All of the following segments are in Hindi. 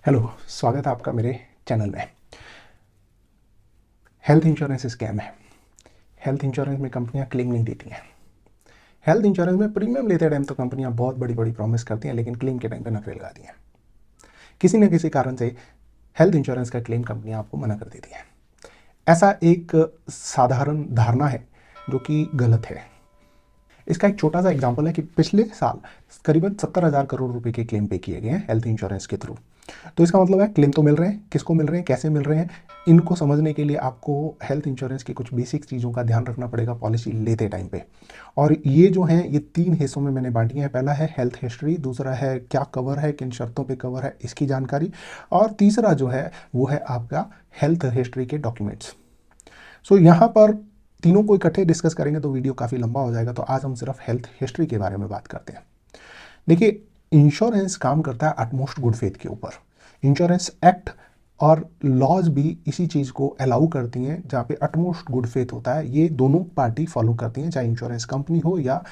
हेलो, स्वागत है आपका मेरे चैनल में। हेल्थ इंश्योरेंस स्कैम है। हेल्थ इंश्योरेंस में कंपनियां क्लेम नहीं देती हैं। हेल्थ इंश्योरेंस में प्रीमियम लेते टाइम तो कंपनियां बहुत बड़ी बड़ी प्रॉमिस करती हैं, लेकिन क्लेम के टाइम पे नखरे लगाती हैं। किसी न किसी कारण से हेल्थ इंश्योरेंस का क्लेम कंपनियां आपको मना कर देती हैं। ऐसा एक साधारण धारणा है जो कि गलत है। इसका एक छोटा सा एग्जाम्पल है कि पिछले साल करीबन 70,000 करोड़ रुपए के क्लेम पे किए गए हैं हेल्थ इंश्योरेंस के थ्रू। तो इसका मतलब है क्लेम तो मिल रहे हैं, किसको मिल रहे हैं, कैसे मिल रहे हैं, इनको समझने के लिए आपको हेल्थ इंश्योरेंस की कुछ बेसिक चीज़ों का ध्यान रखना पड़ेगा पॉलिसी लेते टाइम पे। और ये जो है ये 3 हिस्सों में मैंने बांटी है। पहला है हेल्थ हिस्ट्री, दूसरा है क्या कवर है, किन शर्तों पे कवर है, इसकी जानकारी, और तीसरा जो है वो है आपका हेल्थ हिस्ट्री के डॉक्यूमेंट्स। सो यहाँ पर तीनों को इकट्ठे डिस्कस करेंगे तो वीडियो काफ़ी लंबा हो जाएगा, तो आज हम सिर्फ हेल्थ हिस्ट्री के बारे में बात करते हैं। देखिए, इंश्योरेंस काम करता है अटमोस्ट गुड फेथ के ऊपर। इंश्योरेंस एक्ट और लॉज भी इसी चीज़ को अलाउ करती हैं, जहाँ पे अटमोस्ट गुड फेथ होता है। ये दोनों पार्टी फॉलो करती हैं, चाहे इंश्योरेंस कंपनी हो या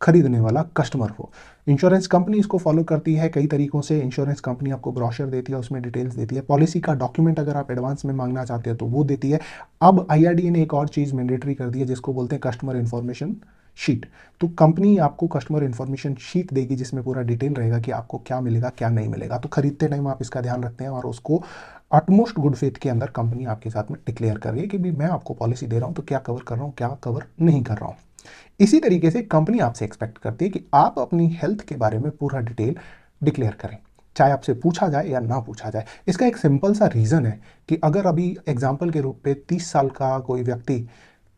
खरीदने वाला कस्टमर हो। इंश्योरेंस कंपनी इसको फॉलो करती है कई तरीकों से। इंश्योरेंस कंपनी आपको ब्रोशर देती है, उसमें डिटेल्स देती है, पॉलिसी का डॉक्यूमेंट अगर आप एडवांस में मांगना चाहते हो तो वो देती है। अब आईआरडीए ने एक और चीज़ मैंडेटरी कर दी है जिसको बोलते हैं कस्टमर इन्फॉर्मेशन शीट। तो कंपनी आपको कस्टमर इन्फॉर्मेशन शीट देगी जिसमें पूरा डिटेल रहेगा कि आपको क्या मिलेगा क्या नहीं मिलेगा। तो खरीदते टाइम आप इसका ध्यान रखते हैं और उसको अटमोस्ट गुड फेथ के अंदर कंपनी आपके साथ में डिक्लेयर कर रही है कि भी मैं आपको पॉलिसी दे रहा हूँ तो क्या कवर कर रहा हूँ, क्या कवर नहीं कर रहा हूँ। इसी तरीके से कंपनी आपसे एक्सपेक्ट करती है कि आप अपनी हेल्थ के बारे में पूरा डिटेल डिक्लेयर करें, चाहे आपसे पूछा जाए या ना पूछा जाए। इसका एक सिंपल सा रीज़न है कि अगर अभी एग्जाम्पल के रूप पे 30 साल का कोई व्यक्ति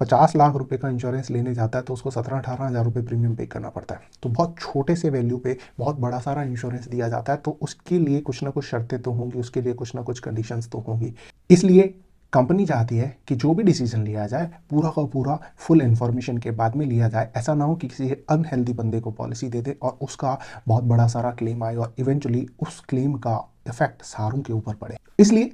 50 लाख रुपए का इंश्योरेंस लेने जाता है तो उसको 17-18 हज़ार रुपये प्रीमियम पे करना पड़ता है। तो बहुत छोटे से वैल्यू पे बहुत बड़ा सारा इंश्योरेंस दिया जाता है, तो उसके लिए कुछ ना कुछ शर्तें तो होंगी, उसके लिए कुछ ना कुछ कंडीशंस तो होंगी। इसलिए कंपनी चाहती है कि जो भी डिसीजन लिया जाए पूरा का पूरा फुल इन्फॉर्मेशन के बाद में लिया जाए। ऐसा ना हो कि किसी अनहेल्दी बंदे को पॉलिसी दे दे और उसका बहुत बड़ा सारा क्लेम आए और इवेंचुअली उस क्लेम का इफेक्ट सारों के ऊपर पड़े। इसलिए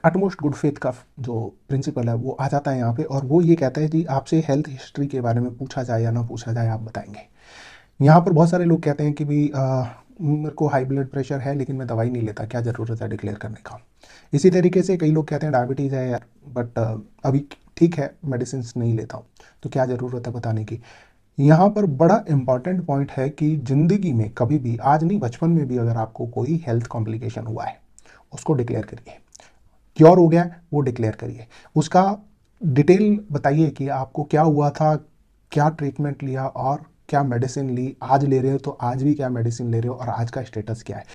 अटमोस्ट गुड फेथ का जो प्रिंसिपल है वो आ जाता है यहाँ पे, और वो ये कहता है कि आपसे हेल्थ हिस्ट्री के बारे में पूछा जाए या ना पूछा जाए आप बताएंगे। यहाँ पर बहुत सारे लोग कहते हैं कि भी मेरे को हाई ब्लड प्रेशर है लेकिन मैं दवाई नहीं लेता, क्या ज़रूरत है डिक्लेयर करने का। इसी तरीके से कई लोग कहते हैं डायबिटीज़ है यार, बट अभी ठीक है, मेडिसिन नहीं लेता हूँ, तो क्या ज़रूरत है बताने की। यहाँ पर बड़ा इंपॉर्टेंट पॉइंट है कि ज़िंदगी में कभी भी, आज नहीं बचपन में भी, अगर आपको कोई हेल्थ कॉम्प्लिकेशन हुआ है उसको डिक्लेयर करिए। क्योर हो गया वो डिक्लेयर करिए, उसका डिटेल बताइए कि आपको क्या हुआ था, क्या ट्रीटमेंट लिया और क्या मेडिसिन ली, आज ले रहे हो तो आज भी क्या मेडिसिन ले रहे हो और आज का स्टेटस क्या है,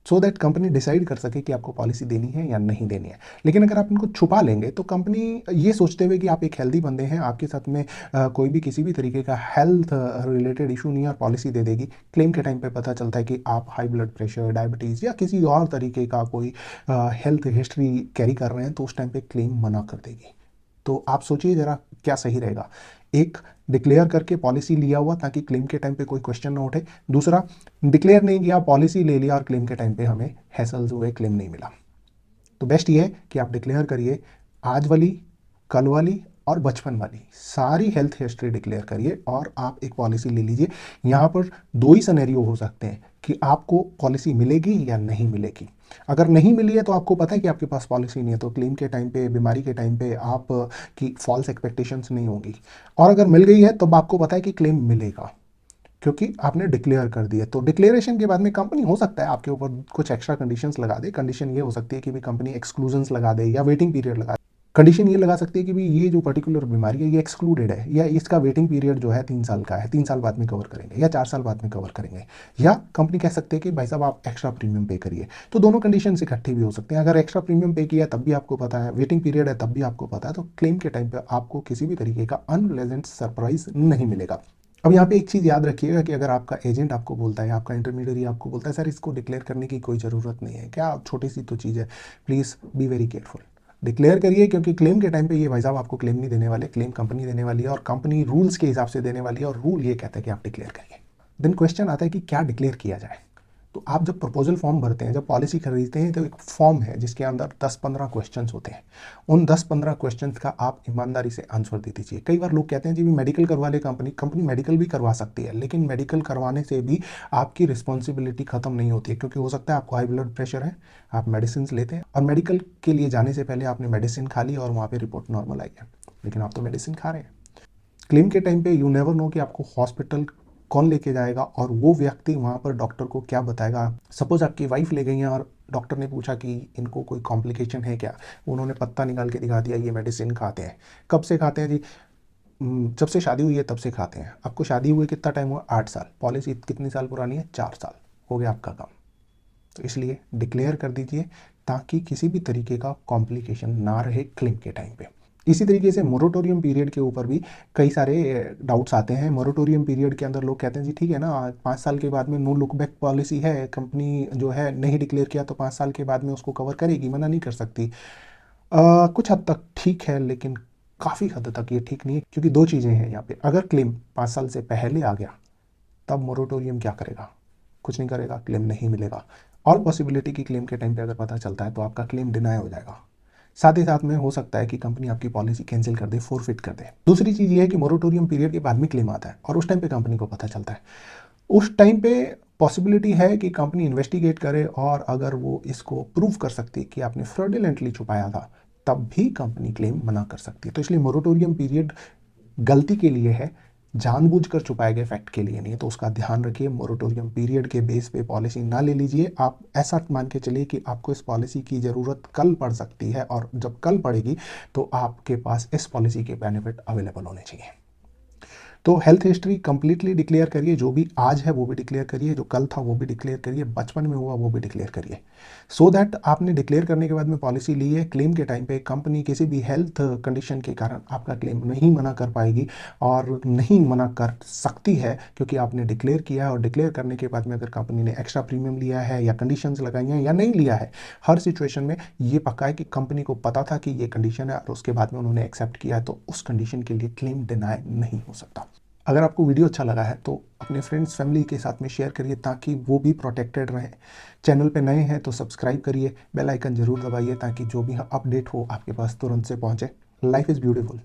सो दैट कंपनी डिसाइड कर सके कि आपको पॉलिसी देनी है या नहीं देनी है। लेकिन अगर आप इनको छुपा लेंगे तो कंपनी ये सोचते हुए कि आप एक हेल्दी बंदे हैं, आपके साथ में कोई भी किसी भी तरीके का हेल्थ रिलेटेड इशू नहीं है और पॉलिसी दे देगी। क्लेम के टाइम पे पता चलता है कि आप हाई ब्लड प्रेशर, डायबिटीज़ या किसी और तरीके का कोई हेल्थ हिस्ट्री कैरी कर रहे हैं, तो उस टाइम पे क्लेम मना कर देगी। तो आप सोचिए ज़रा क्या सही रहेगा। एक, डिक्लेयर करके पॉलिसी लिया हुआ ताकि क्लेम के टाइम पे कोई क्वेश्चन ना उठे। दूसरा, डिक्लेयर नहीं किया, पॉलिसी ले लिया और क्लेम के टाइम पे हमें हैसल्स हुए, क्लेम नहीं मिला। तो बेस्ट ये है कि आप डिक्लेयर करिए, आज वाली, कल वाली और बचपन वाली सारी हेल्थ हिस्ट्री डिक्लेयर करिए और आप एक पॉलिसी ले लीजिए। यहाँ पर दो ही सिनेरियो हो सकते हैं कि आपको पॉलिसी मिलेगी या नहीं मिलेगी। अगर नहीं मिली है तो आपको पता है कि आपके पास पॉलिसी नहीं है, तो क्लेम के टाइम पे, बीमारी के टाइम पे आप की फॉल्स एक्सपेक्टेशंस नहीं होंगी। और अगर मिल गई है तो आपको पता है कि क्लेम मिलेगा क्योंकि आपने डिक्लेयर कर दिया। तो डिक्लेरेशन के बाद में कंपनी हो सकता है आपके ऊपर कुछ एक्स्ट्रा कंडीशंस लगा दे। कंडीशन ये हो सकती है कि भी कंपनी एक्सक्लूजन्स लगा दे या वेटिंग पीरियड लगा दे। कंडीशन ये लगा सकती है कि भी ये जो पर्टिकुलर बीमारी है ये एक्सक्लूडेड है, या इसका वेटिंग पीरियड जो है 3 साल का है, 3 साल बाद में कवर करेंगे या 4 साल बाद में कवर करेंगे। या कंपनी कह सकते हैं कि भाई साहब आप एक्स्ट्रा प्रीमियम पे करिए। तो दोनों कंडीशन इकट्ठी भी हो सकते हैं। अगर एक्स्ट्रा प्रीमियम पे किया तब भी आपको पता है, वेटिंग पीरियड है तब भी आपको पता है, तो क्लेम के टाइम पे आपको किसी भी तरीके का अनप्लेजेंट सरप्राइज नहीं मिलेगा। अब यहाँ पे एक चीज़ याद रखिएगा कि अगर आपका एजेंट आपको बोलता है, आपका इंटरमीडियरी आपको बोलता है सर इसको डिक्लेयर करने की कोई ज़रूरत नहीं है, क्या छोटी सी तो चीज़ है, please be very careful, declare करिए। क्योंकि क्लेम के टाइम पे ये भाई साहब आपको क्लेम नहीं देने वाले, क्लेम कंपनी देने वाली है और कंपनी रूल्स के हिसाब से देने वाली है, और रूल ये कहता है कि आप डिक्लेयर करिए। देन क्वेश्चन आता है कि क्या डिक्लेयर किया जाए। तो आप जब प्रपोजल फॉर्म भरते हैं, जब पॉलिसी खरीदते हैं, तो एक फॉर्म है जिसके अंदर 10-15 क्वेश्चंस होते हैं। उन 10-15 क्वेश्चंस का आप ईमानदारी से आंसर दे दीजिए। कई बार लोग कहते हैं जी मेडिकल करवा ले कंपनी मेडिकल भी करवा सकती है, लेकिन मेडिकल करवाने से भी आपकी रिस्पॉन्सिबिलिटी खत्म नहीं होती है, क्योंकि हो सकता है आपको हाई ब्लड प्रेशर है, आप मेडिसिन लेते हैं और मेडिकल के लिए जाने से पहले आपने मेडिसिन खा ली और वहाँ पर रिपोर्ट नॉर्मल आई है, लेकिन आप तो मेडिसिन खा रहे हैं। क्लेम के टाइम पे यू नेवर नो कि आपको हॉस्पिटल कौन लेके जाएगा और वो व्यक्ति वहाँ पर डॉक्टर को क्या बताएगा। सपोज आपकी वाइफ ले गई हैं और डॉक्टर ने पूछा कि इनको कोई कॉम्प्लिकेशन है क्या, उन्होंने पत्ता निकाल के दिखा दिया ये मेडिसिन खाते हैं। कब से खाते हैं जी? जब से शादी हुई है तब से खाते हैं। आपको शादी हुए कितना टाइम हुआ? 8 साल। पॉलिसी कितनी साल पुरानी है? 4 साल। हो गया आपका काम। तो इसलिए डिक्लेयर कर दीजिए ताकि किसी भी तरीके का कॉम्प्लिकेशन ना रहे क्लेम के टाइम पे। इसी तरीके से मोरेटोरियम पीरियड के ऊपर भी कई सारे डाउट्स आते हैं। मोरेटोरियम पीरियड के अंदर लोग कहते हैं जी ठीक है ना, 5 साल के बाद में नो लुक बैक पॉलिसी है, कंपनी जो है नहीं डिक्लेयर किया तो 5 साल के बाद में उसको कवर करेगी, मना नहीं कर सकती। कुछ हद तक ठीक है, लेकिन काफ़ी हद तक ये ठीक नहीं है, क्योंकि 2 चीज़ें हैं यहाँ पे। अगर क्लेम 5 साल से पहले आ गया तब मोरेटोरियम क्या करेगा? कुछ नहीं करेगा, क्लेम नहीं मिलेगा। ऑल पॉसिबिलिटी की क्लेम के टाइम पे अगर पता चलता है तो आपका क्लेम डिनाई हो जाएगा। साथ ही साथ में हो सकता है कि कंपनी आपकी पॉलिसी कैंसिल कर दे, फोरफिट कर दे। दूसरी चीज़ ये है कि मोरेटोरियम पीरियड के बाद में क्लेम आता है और उस टाइम पे कंपनी को पता चलता है। उस टाइम पे पॉसिबिलिटी है कि कंपनी इन्वेस्टिगेट करे और अगर वो इसको प्रूव कर सकती है कि आपने फ्रॉडुलेंटली छुपाया था, तब भी कंपनी क्लेम मना कर सकती है। तो इसलिए मोरेटोरियम पीरियड गलती के लिए है, जानबूझकर छुपाए गए फैक्ट के लिए नहीं है। तो उसका ध्यान रखिए। मोरेटोरियम पीरियड के बेस पे पॉलिसी ना ले लीजिए। आप ऐसा मान के चलिए कि आपको इस पॉलिसी की ज़रूरत कल पड़ सकती है, और जब कल पड़ेगी तो आपके पास इस पॉलिसी के बेनिफिट अवेलेबल होने चाहिए। तो हेल्थ हिस्ट्री कंप्लीटली डिक्लेयर करिए। जो भी आज है वो भी डिक्लेयर करिए, जो कल था वो भी डिक्लेयर करिए, बचपन में हुआ वो भी डिक्लेयर करिए। सो दैट आपने डिक्लेयर करने के बाद में पॉलिसी ली है, क्लेम के टाइम पे कंपनी किसी भी हेल्थ कंडीशन के कारण आपका क्लेम नहीं मना कर पाएगी, और नहीं मना कर सकती है, क्योंकि आपने डिक्लेयर किया है। और डिक्लेयर करने के बाद में अगर कंपनी ने एक्स्ट्रा प्रीमियम लिया है या कंडीशंस लगाई हैं या नहीं लिया है, हर सिचुएशन में ये पक्का है कि कंपनी को पता था कि ये कंडीशन है और उसके बाद में उन्होंने एक्सेप्ट किया है, तो उस कंडीशन के लिए क्लेम डिनाई नहीं हो सकता। अगर आपको वीडियो अच्छा लगा है तो अपने फ्रेंड्स फैमिली के साथ में शेयर करिए ताकि वो भी प्रोटेक्टेड रहें। चैनल पे नए हैं तो सब्सक्राइब करिए, बेल आइकन जरूर दबाइए ताकि जो भी अपडेट हो आपके पास तुरंत से पहुंचे। Life is beautiful,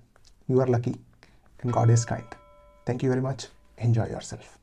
you are lucky and God is kind. Thank you very much, enjoy yourself.